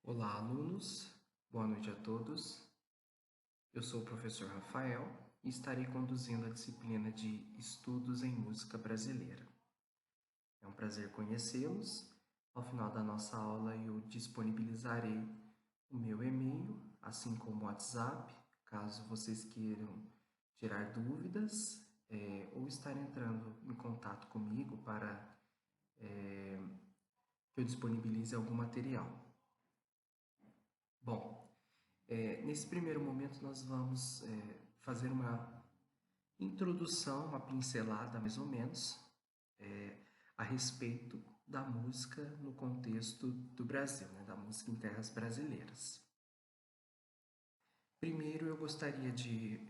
Olá, alunos. Boa noite a todos. Eu sou o professor Rafael e estarei conduzindo a disciplina de Estudos em Música Brasileira. É um prazer conhecê-los. Ao final da nossa aula, eu disponibilizarei o meu e-mail, assim como o WhatsApp, caso vocês queiram tirar dúvidas ou estar entrando em contato comigo para que eu disponibilize algum material. Bom, nesse primeiro momento, nós vamos fazer uma introdução, uma pincelada mais ou menos, a respeito da música no contexto do Brasil, né, da música em terras brasileiras. Primeiro, eu gostaria de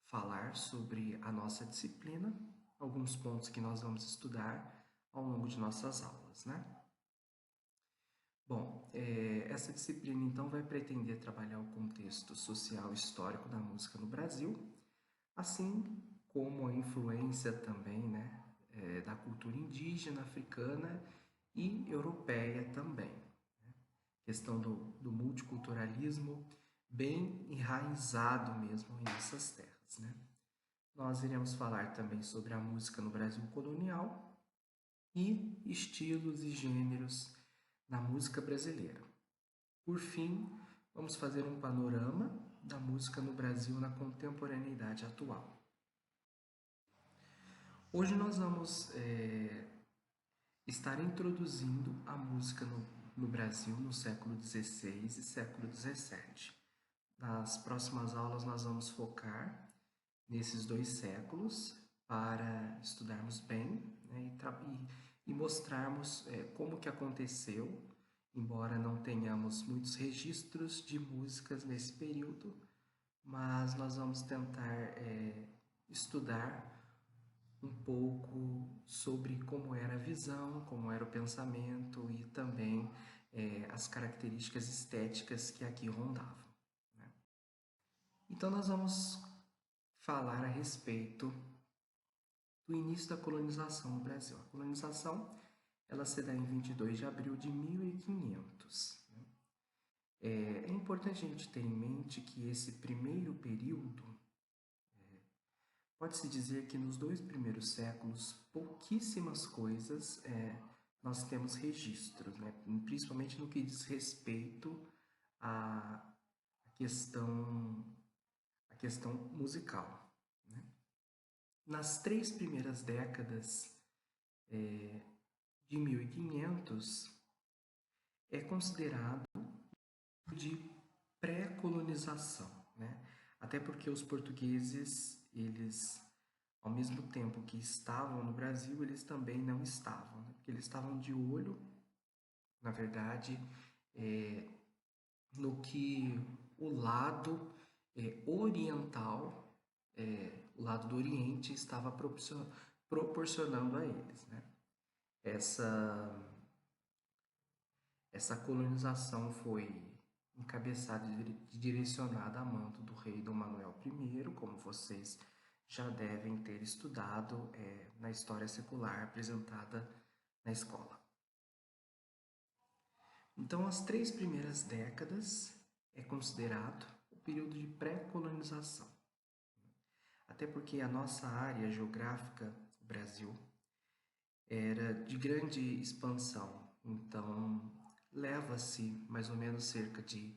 falar sobre a nossa disciplina, alguns pontos que nós vamos estudar ao longo de nossas aulas, né? Bom, essa disciplina então vai pretender trabalhar o contexto social e histórico da música no Brasil, assim como a influência também, né, da cultura indígena, africana e europeia também. Questão do multiculturalismo bem enraizado mesmo nessas terras, né? Nós iremos falar também sobre a música no Brasil colonial e estilos e gêneros na música brasileira. Por fim, vamos fazer um panorama da música no Brasil na contemporaneidade atual. Hoje nós vamos estar introduzindo a música no Brasil no século XVI e século XVII. Nas próximas aulas nós vamos focar nesses dois séculos para estudarmos bem, né, e mostrarmos como que aconteceu, embora não tenhamos muitos registros de músicas nesse período, mas nós vamos tentar estudar um pouco sobre como era a visão, como era o pensamento e também as características estéticas que aqui rondavam, né? Então nós vamos falar a respeito do início da colonização no Brasil. A colonização ela se dá em 22 de abril de 1500. Né? É importante a gente ter em mente que esse primeiro período pode-se dizer que nos dois primeiros séculos, pouquíssimas coisas nós temos registros, né? Principalmente no que diz respeito à questão, à questão musical. Né? Nas três primeiras décadas de 1500, é considerado de pré-colonização, né? Até porque os portugueses, eles ao mesmo tempo que estavam no Brasil, eles também não estavam, né? Porque eles estavam de olho, na verdade, é, no que o lado oriental, o lado do Oriente, estava proporcionando a eles, né? Essa, essa colonização foi encabeçada e direcionada a mando do rei Dom Manuel I, como vocês já devem ter estudado na história secular apresentada na escola. Então, as três primeiras décadas é considerado o período de pré-colonização. Até porque a nossa área geográfica, o Brasil, era de grande expansão. Então, leva-se mais ou menos cerca de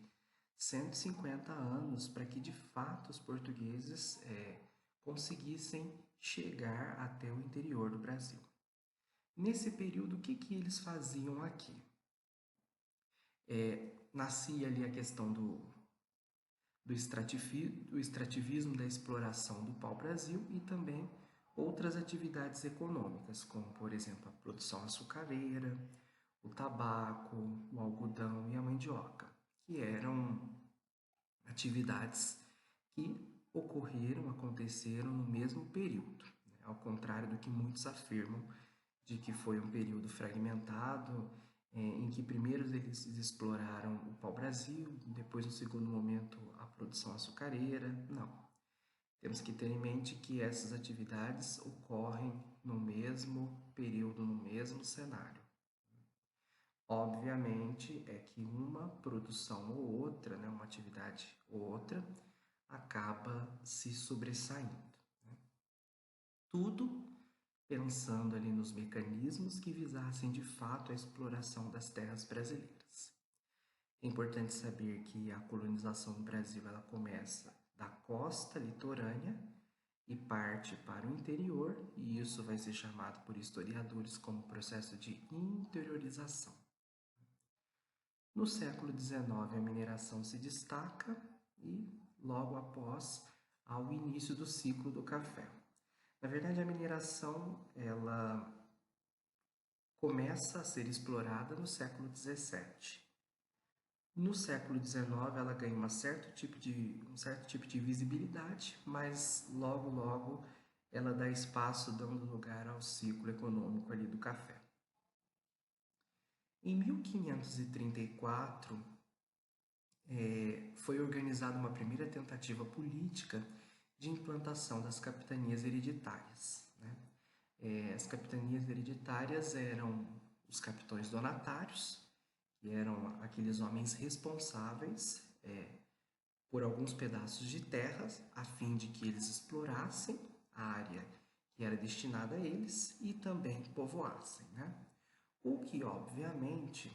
150 anos para que de fato os portugueses conseguissem chegar até o interior do Brasil. Nesse período, o que eles faziam aqui? Nascia ali a questão do extrativismo, da exploração do pau-brasil e também outras atividades econômicas, como, por exemplo, a produção açucareira, o tabaco, o algodão e a mandioca, que eram atividades que aconteceram no mesmo período, né? Ao contrário do que muitos afirmam, de que foi um período fragmentado, em que primeiro eles exploraram o pau-brasil, depois no segundo momento a produção açucareira. Não. Temos que ter em mente que essas atividades ocorrem no mesmo período, no mesmo cenário. Obviamente é que uma produção ou outra, né, uma atividade ou outra, acaba se sobressaindo. Né? Tudo pensando ali nos mecanismos que visassem de fato a exploração das terras brasileiras. É importante saber que a colonização do Brasil ela começa da costa litorânea e parte para o interior, e isso vai ser chamado por historiadores como processo de interiorização. No século XIX, a mineração se destaca e, logo após, há o início do ciclo do café. Na verdade, a mineração ela começa a ser explorada no século XVII. No século XIX, ela ganha um certo tipo de visibilidade, mas logo ela dá espaço, dando lugar ao ciclo econômico ali do café. Em 1534, foi organizada uma primeira tentativa política de implantação das capitanias hereditárias. Né? As capitanias hereditárias eram os capitões donatários, que eram aqueles homens responsáveis por alguns pedaços de terras, a fim de que eles explorassem a área que era destinada a eles e também povoassem. Né? O que, obviamente,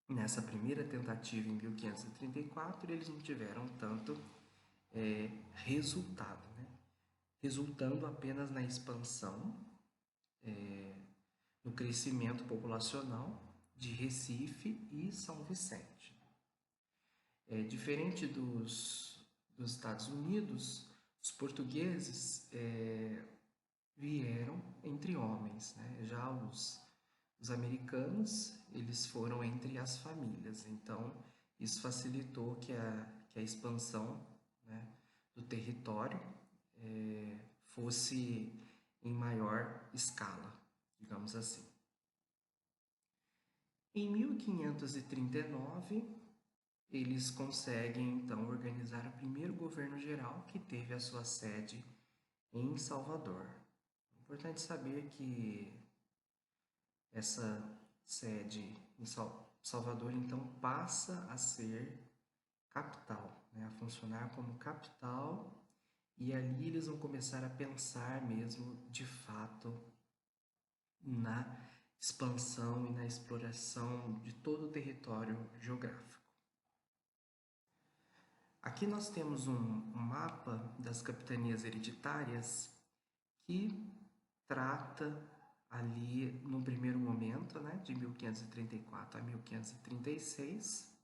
nessa primeira tentativa em 1534, eles não tiveram tanto resultado, né? Resultando apenas na expansão, no crescimento populacional de Recife e São Vicente. Diferente dos Estados Unidos, os portugueses vieram entre homens, né? Já os americanos, eles foram entre as famílias. Então, isso facilitou que a expansão, né, do território fosse em maior escala, digamos assim. Em 1539, eles conseguem então organizar o primeiro governo geral que teve a sua sede em Salvador. É importante saber que essa sede em Salvador então passa a ser capital, né? A funcionar como capital, e ali eles vão começar a pensar mesmo de fato na expansão e na exploração de todo o território geográfico. Aqui nós temos um mapa das capitanias hereditárias que trata ali no primeiro momento, né, de 1534 a 1536,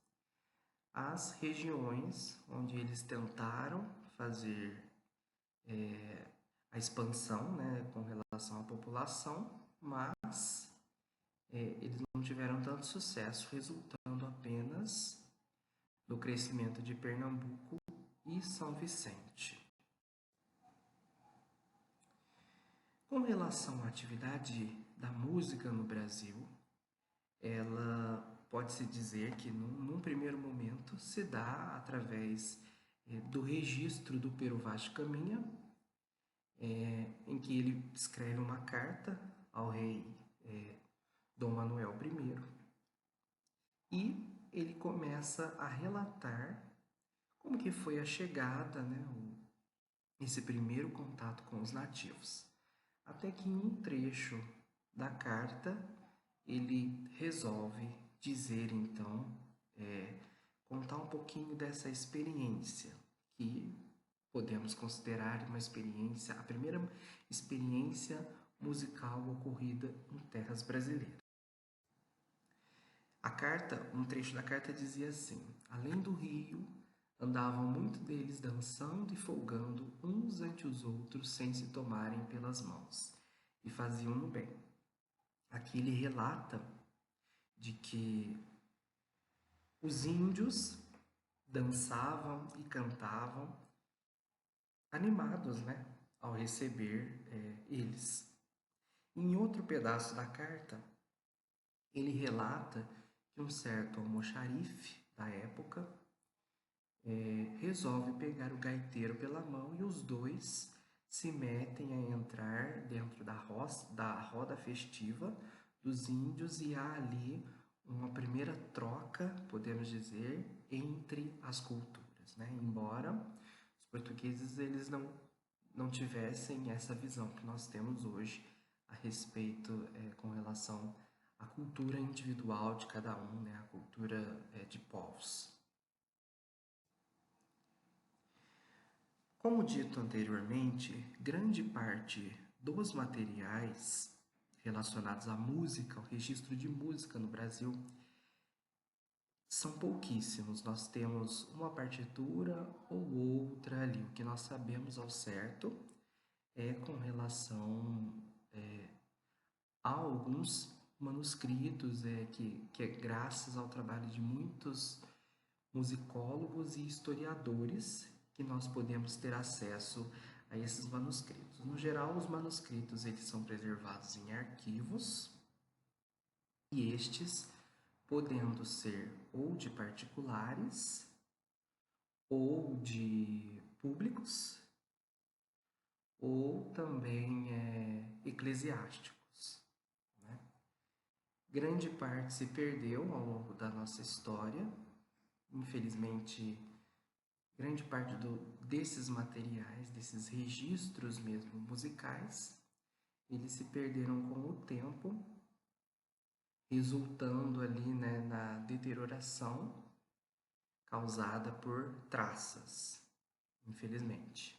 as regiões onde eles tentaram fazer a expansão, né, com relação à população, mas eles não tiveram tanto sucesso, resultando apenas no crescimento de Pernambuco e São Vicente. Com relação à atividade da música no Brasil, ela pode-se dizer que num primeiro momento se dá através do registro do Pero Vaz de Caminha, em que ele escreve uma carta ao rei Dom Manuel I, e ele começa a relatar como que foi a chegada, né, esse primeiro contato com os nativos. Até que em um trecho da carta ele resolve dizer então, contar um pouquinho dessa experiência que podemos considerar uma experiência, a primeira experiência musical ocorrida em terras brasileiras. A carta, um trecho da carta dizia assim: além do rio, andavam muito deles dançando e folgando uns ante os outros sem se tomarem pelas mãos, e faziam-no bem. Aqui ele relata de que os índios dançavam e cantavam animados, né, ao receber eles. Em outro pedaço da carta, ele relata que um certo almoxarife da época resolve pegar o gaiteiro pela mão e os dois se metem a entrar dentro da roda festiva dos índios, e há ali uma primeira troca, podemos dizer, entre as culturas, né? Embora os portugueses eles não tivessem essa visão que nós temos hoje a respeito com relação à cultura individual de cada um, né? A cultura de povos. Como dito anteriormente, grande parte dos materiais relacionados à música, ao registro de música no Brasil, são pouquíssimos. Nós temos uma partitura ou outra ali. O que nós sabemos ao certo é com relação a alguns manuscritos que é graças ao trabalho de muitos musicólogos e historiadores que nós podemos ter acesso a esses manuscritos. No geral, os manuscritos eles são preservados em arquivos e estes podendo ser ou de particulares ou de públicos ou também eclesiásticos. Né? Grande parte se perdeu ao longo da nossa história. Infelizmente, grande parte desses materiais, desses registros mesmo musicais, eles se perderam com o tempo, resultando ali, né, na deterioração causada por traças, infelizmente.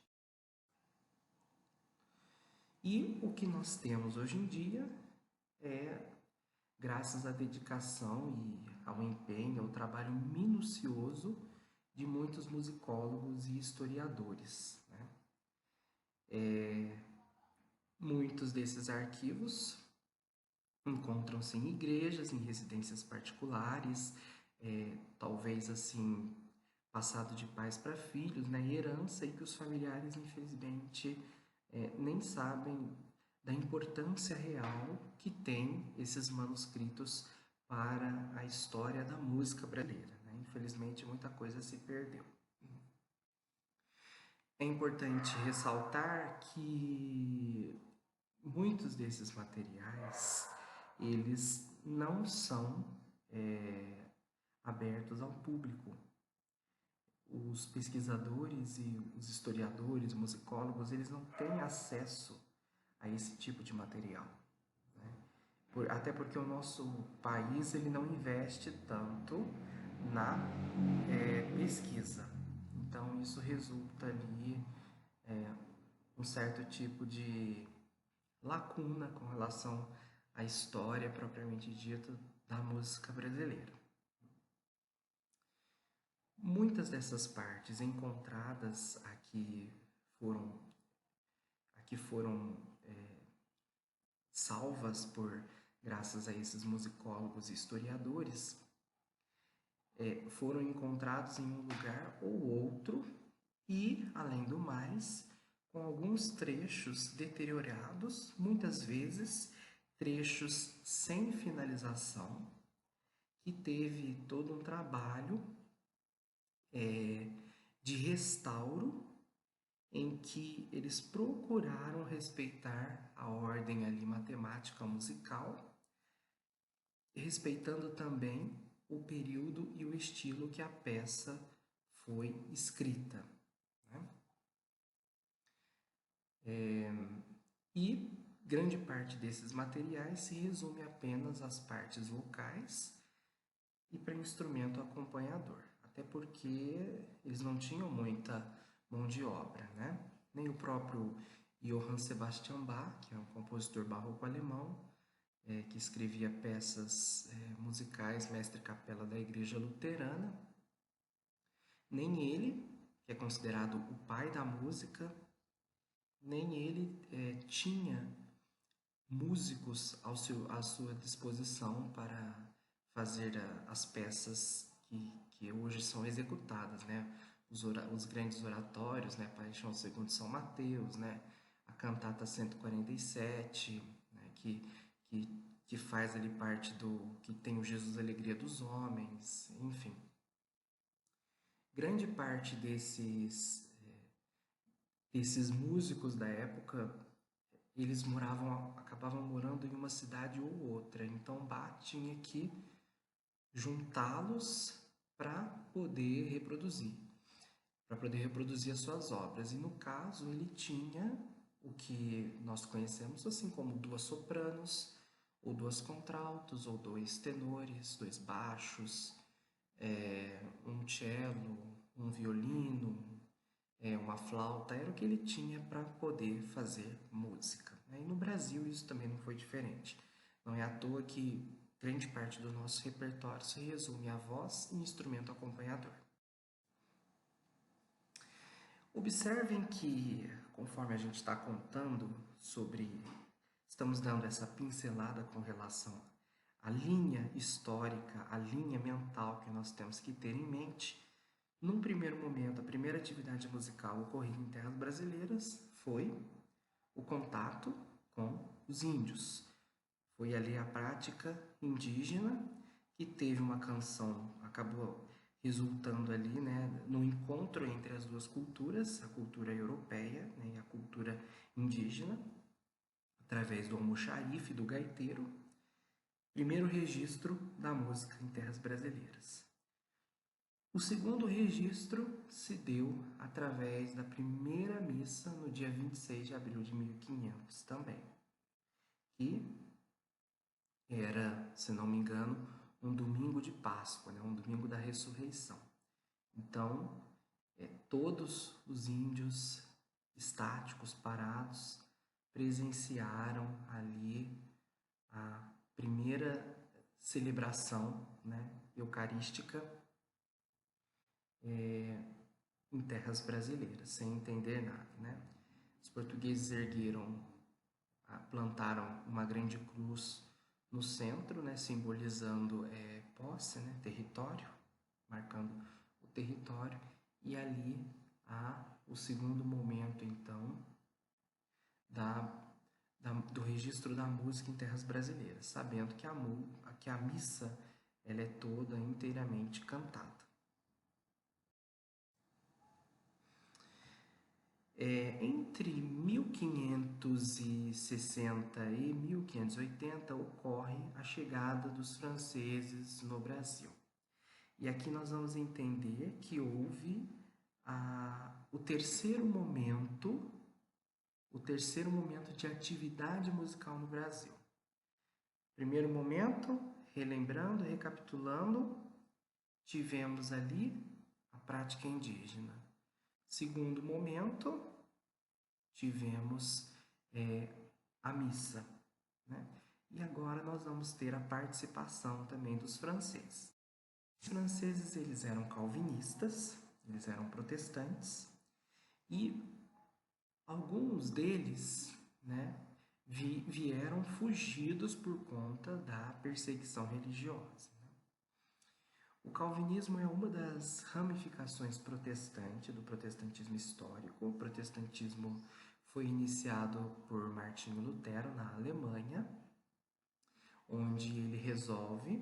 E o que nós temos hoje em dia é graças à dedicação e ao empenho, ao trabalho minucioso de muitos musicólogos e historiadores. Né? Muitos desses arquivos encontram-se em igrejas, em residências particulares, talvez assim, passado de pais para filhos, né? Herança, e que os familiares, infelizmente, nem sabem da importância real que tem esses manuscritos para a história da música brasileira. Né? Infelizmente, muita coisa se perdeu. É importante ressaltar que muitos desses materiais eles não são abertos ao público. Os pesquisadores e os historiadores, musicólogos, eles não têm acesso a esse tipo de material. Né? Até porque o nosso país ele não investe tanto na pesquisa. Então isso resulta ali um certo tipo de lacuna com relação à história propriamente dita da música brasileira. Muitas dessas partes encontradas aqui foram salvas graças a esses musicólogos e historiadores, foram encontrados em um lugar ou outro e, além do mais, com alguns trechos deteriorados, muitas vezes trechos sem finalização, que teve todo um trabalho de restauro em que eles procuraram respeitar a ordem ali matemática musical, respeitando também o período e o estilo que a peça foi escrita. Né? E grande parte desses materiais se resume apenas às partes vocais e para instrumento acompanhador, até porque eles não tinham muita mão de obra, né? Nem o próprio Johann Sebastian Bach, que é um compositor barroco alemão, que escrevia peças musicais, mestre-capela da Igreja Luterana, nem ele, que é considerado o pai da música, nem ele tinha músicos à sua disposição para fazer as peças que hoje são executadas, né? Os grandes oratórios, né? Paixão segundo São Mateus, né? A cantata 147, né? Que faz ali parte que tem o Jesus Alegria dos Homens, enfim. Grande parte desses músicos da época eles acabavam morando em uma cidade ou outra. Então Bach tinha que juntá-los para poder reproduzir as suas obras. E no caso, ele tinha o que nós conhecemos assim como duas sopranos, ou duas contraltos, ou dois tenores, dois baixos, um cello, um violino, uma flauta. Era o que ele tinha para poder fazer música, né? E no Brasil isso também não foi diferente. Não é à toa que grande parte do nosso repertório se resume à voz e instrumento acompanhador. Observem que, conforme a gente está contando estamos dando essa pincelada com relação à linha histórica, à linha mental que nós temos que ter em mente. Num primeiro momento, a primeira atividade musical ocorrida em terras brasileiras foi o contato com os índios. Foi ali a prática indígena que teve uma canção, acabou resultando ali, né, no encontro entre as duas culturas, a cultura europeia, né, e a cultura indígena, através do almoxarife, do gaiteiro, primeiro registro da música em terras brasileiras. O segundo registro se deu através da primeira missa no dia 26 de abril de 1500 também, que era, se não me engano, um domingo de Páscoa, né? Um domingo da ressurreição. Então, todos os índios estáticos, parados, presenciaram ali a primeira celebração, né, eucarística em terras brasileiras, sem entender nada, né? Os portugueses plantaram uma grande cruz no centro, né, simbolizando posse, né, território, marcando o território, e ali há o segundo momento, então, do registro da música em terras brasileiras, sabendo que a missa ela é toda inteiramente cantada. Entre 1560 e 1580 ocorre a chegada dos franceses no Brasil. E aqui nós vamos entender que houve o terceiro momento de atividade musical no Brasil. Primeiro momento, relembrando, recapitulando, tivemos ali a prática indígena. Segundo momento, tivemos a missa, né? E agora nós vamos ter a participação também dos franceses. Os franceses, eles eram calvinistas, eles eram protestantes, e alguns deles, né, vieram fugidos por conta da perseguição religiosa. O calvinismo é uma das ramificações protestantes do protestantismo histórico. O protestantismo foi iniciado por Martinho Lutero na Alemanha, onde ele resolve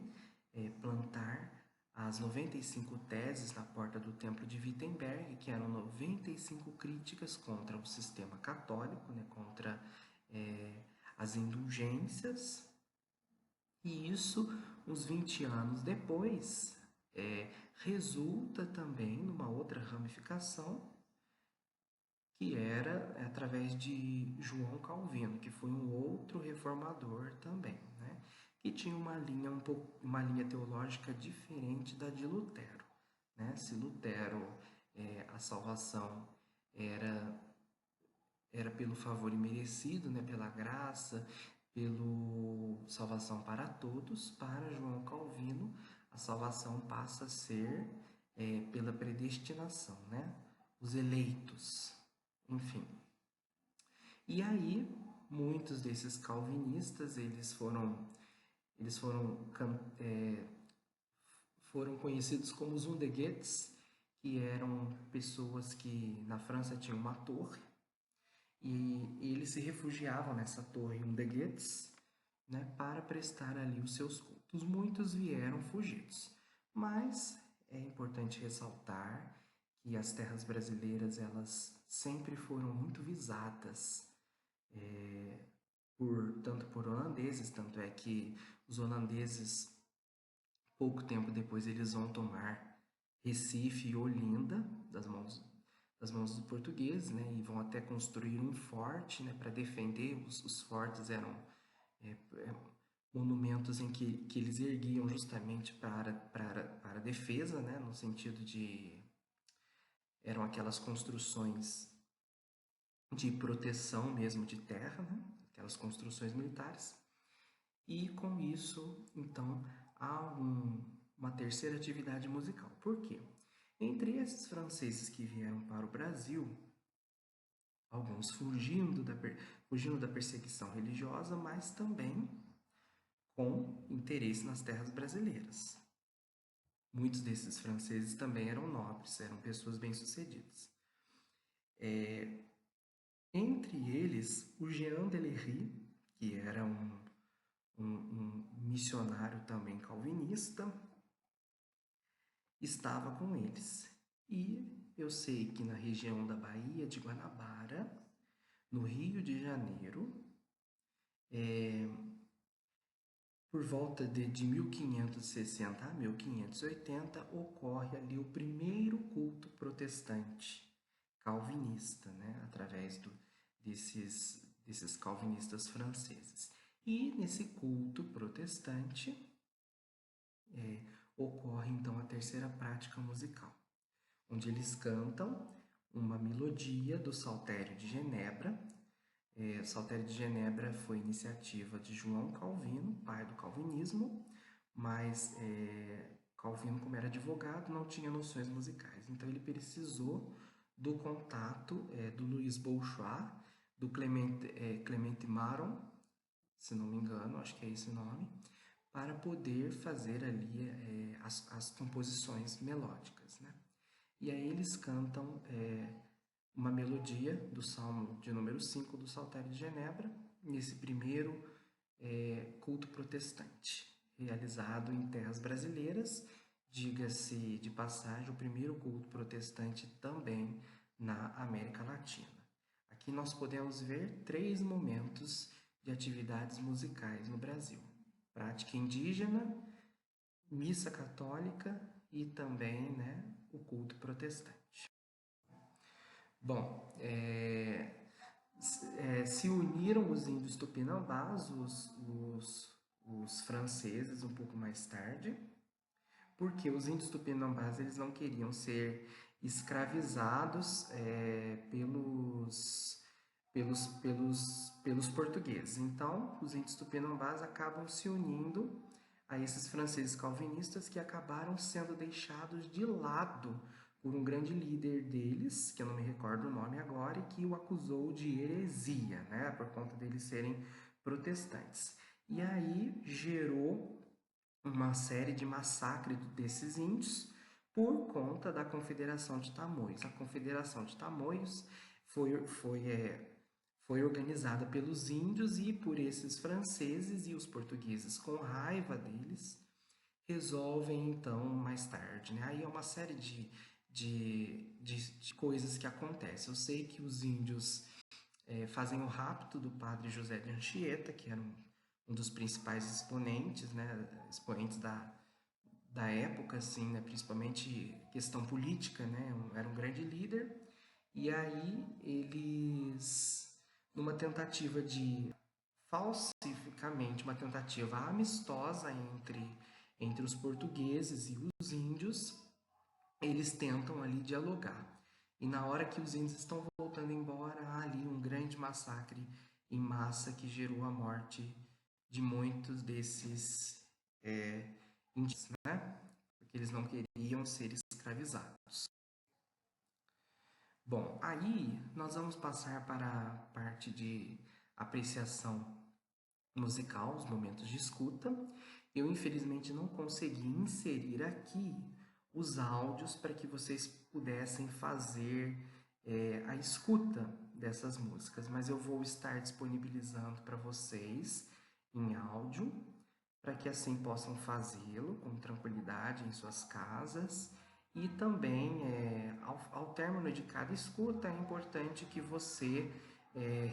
plantar as 95 teses na porta do Templo de Wittenberg, que eram 95 críticas contra o sistema católico, né, contra as indulgências. E isso, uns 20 anos depois, resulta também numa outra ramificação, que era através de João Calvino, que foi um outro reformador também, né? Que tinha uma linha teológica diferente da de Lutero, né? Se Lutero, a salvação era pelo favor imerecido, né? Pela graça, pela salvação para todos, para João Calvino, a salvação passa a ser pela predestinação, né? Os eleitos, enfim. E aí, muitos desses calvinistas, eles foram conhecidos como Zundeguetes, que eram pessoas que na França tinham uma torre, e eles se refugiavam nessa torre Zundeguetes, né, para prestar ali os seus cultos. Muitos vieram fugidos, mas é importante ressaltar que as terras brasileiras, elas sempre foram muito visadas tanto por holandeses, tanto é que os holandeses, Pouco tempo depois eles vão tomar Recife e Olinda das mãos dos portugueses, né? E vão até construir um forte, né? Para defender. Os fortes eram é, é, monumentos em que eles erguiam justamente para a defesa, né? No sentido de... eram aquelas construções de proteção mesmo de terra, né? Aquelas construções militares. E com isso, então, há uma terceira atividade musical. Por quê? Entre esses franceses que vieram para o Brasil, alguns fugindo da perseguição religiosa, mas também com interesse nas terras brasileiras. Muitos desses franceses também eram nobres, eram pessoas bem-sucedidas. Entre eles, o Jean Delery, que era um missionário também calvinista, estava com eles. E eu sei que na região da Baía de Guanabara, no Rio de Janeiro, por volta de 1560 a 1580, ocorre ali o primeiro culto protestante calvinista, né? Através desses calvinistas franceses. E nesse culto protestante ocorre então a terceira prática musical, onde eles cantam uma melodia do Saltério de Genebra. O Saltério de Genebra foi iniciativa de João Calvino, pai do calvinismo, mas Calvino, como era advogado, não tinha noções musicais. Então ele precisou do contato do Louis Bouchois, do Clemente Maron, se não me engano, acho que é esse o nome, para poder fazer ali as composições melódicas, né? E aí eles cantam uma melodia do Salmo de número 5 do Saltério de Genebra, nesse primeiro culto protestante, realizado em terras brasileiras, diga-se de passagem, o primeiro culto protestante também na América Latina. Aqui nós podemos ver 3 momentos de atividades musicais no Brasil: prática indígena, missa católica e também, né, o culto protestante. Bom, se uniram os índios tupinambás, os franceses, um pouco mais tarde, porque os índios tupinambás eles não queriam ser escravizados pelos portugueses. Então, os índios tupinambás acabam se unindo a esses franceses calvinistas que acabaram sendo deixados de lado por um grande líder deles, que eu não me recordo o nome agora, e que o acusou de heresia, né, por conta deles serem protestantes. E aí gerou uma série de massacres desses índios por conta da Confederação de Tamoios. A Confederação de Tamoios foi organizada pelos índios e por esses franceses, e os portugueses, com raiva deles, resolvem então mais tarde, né? Aí é uma série de coisas que acontecem. Eu sei que os índios fazem o rapto do padre José de Anchieta, que era um dos principais exponentes, né? Expoentes da época, assim, né? Principalmente questão política, né? Era um grande líder. E aí eles, numa tentativa de falsificamente, uma tentativa amistosa entre os portugueses e os índios, eles tentam ali dialogar. E na hora que os índios estão voltando embora, há ali um grande massacre em massa que gerou a morte de muitos desses índios, né? Porque eles não queriam ser escravizados. Bom, aí nós vamos passar para a parte de apreciação musical, os momentos de escuta. Eu infelizmente não consegui inserir aqui os áudios para que vocês pudessem fazer a escuta dessas músicas, mas eu vou estar disponibilizando para vocês em áudio, para que assim possam fazê-lo com tranquilidade em suas casas. E também, ao término de cada escuta, é importante que você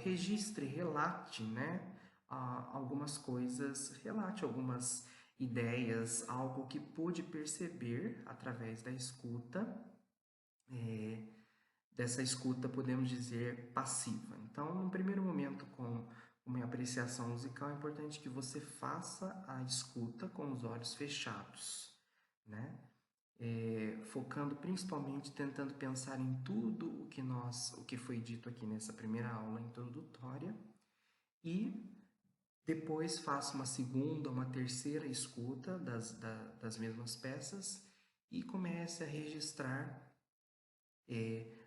registre, relate, né, algumas coisas, relate algumas ideias, algo que pude perceber através da escuta, dessa escuta, podemos dizer, passiva. Então, no primeiro momento, com uma apreciação musical, é importante que você faça a escuta com os olhos fechados, né? Focando principalmente, tentando pensar em tudo o que foi dito aqui nessa primeira aula introdutória, e depois faça uma segunda, uma terceira escuta das mesmas peças e comece a registrar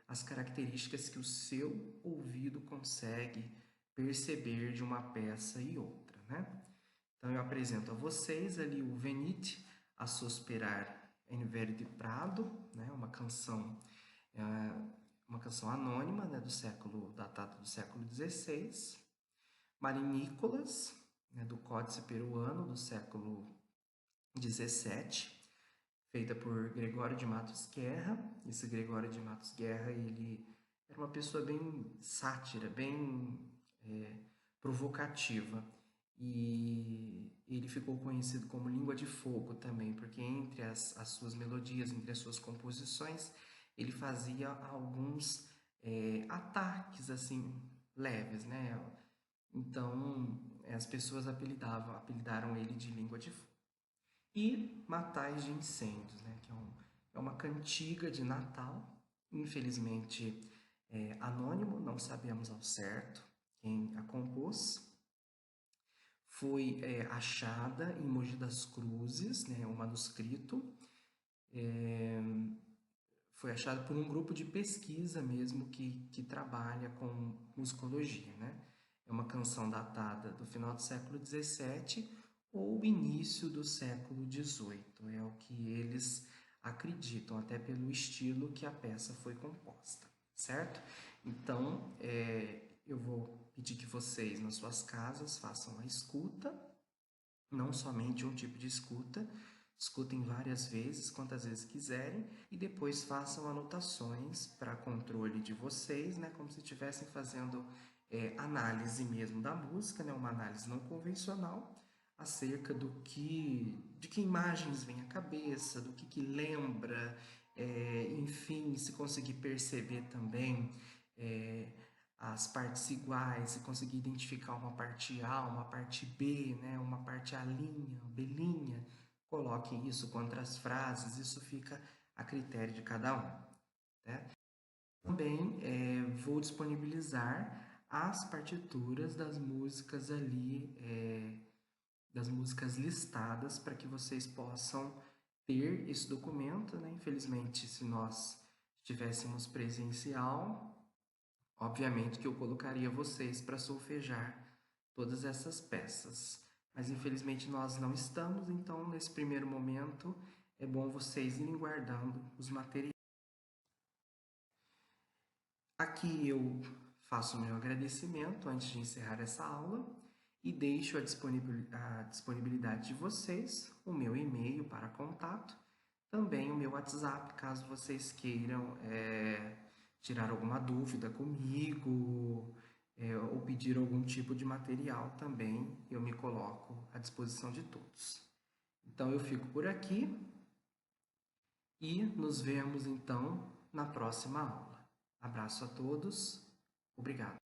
as características que o seu ouvido consegue perceber de uma peça e outra, né? Então, eu apresento a vocês ali o Venite a Sospirar em Verde Prado, né? Uma canção anônima, né? Datada do século XVI. Marinícolas, né? Do Códice Peruano, do século XVII, feita por Gregório de Matos Guerra. Esse Gregório de Matos Guerra, ele era uma pessoa bem sátira, bem provocativa. E ele ficou conhecido como Língua de Fogo também, porque entre as suas melodias, entre as suas composições, ele fazia alguns ataques assim leves, né? Então as pessoas apelidaram ele de Língua de Fogo. E Matais de Incêndios, né? Que é uma cantiga de Natal, infelizmente anônimo, não sabemos ao certo quem a compôs. Foi achada em Mogi das Cruzes, né, um manuscrito. Foi achado por um grupo de pesquisa mesmo que trabalha com musicologia, né? É uma canção datada do final do século XVII ou início do século XVIII. É o que eles acreditam, até pelo estilo que a peça foi composta, certo? Então, eu vou pedir que vocês, nas suas casas, façam a escuta, não somente um tipo de escuta, escutem várias vezes, quantas vezes quiserem, e depois façam anotações para controle de vocês, né, como se estivessem fazendo análise mesmo da música, né, uma análise não convencional, acerca de que imagens vem à cabeça, do que lembra, enfim, se conseguir perceber também as partes iguais, se conseguir identificar uma parte A, uma parte B, né, uma parte A', B'linha, coloque isso contra as frases, isso fica a critério de cada um, né? Também vou disponibilizar as partituras das músicas ali, das músicas listadas, para que vocês possam ter esse documento, né? Infelizmente, se nós estivéssemos presencial, obviamente que eu colocaria vocês para solfejar todas essas peças, mas infelizmente nós não estamos, então nesse primeiro momento é bom vocês irem guardando os materiais. Aqui eu faço o meu agradecimento antes de encerrar essa aula e deixo a disponibilidade de vocês, o meu e-mail para contato, também o meu WhatsApp, caso vocês queiram tirar alguma dúvida comigo ou pedir algum tipo de material também, eu me coloco à disposição de todos. Então eu fico por aqui e nos vemos então na próxima aula. Abraço a todos, obrigado.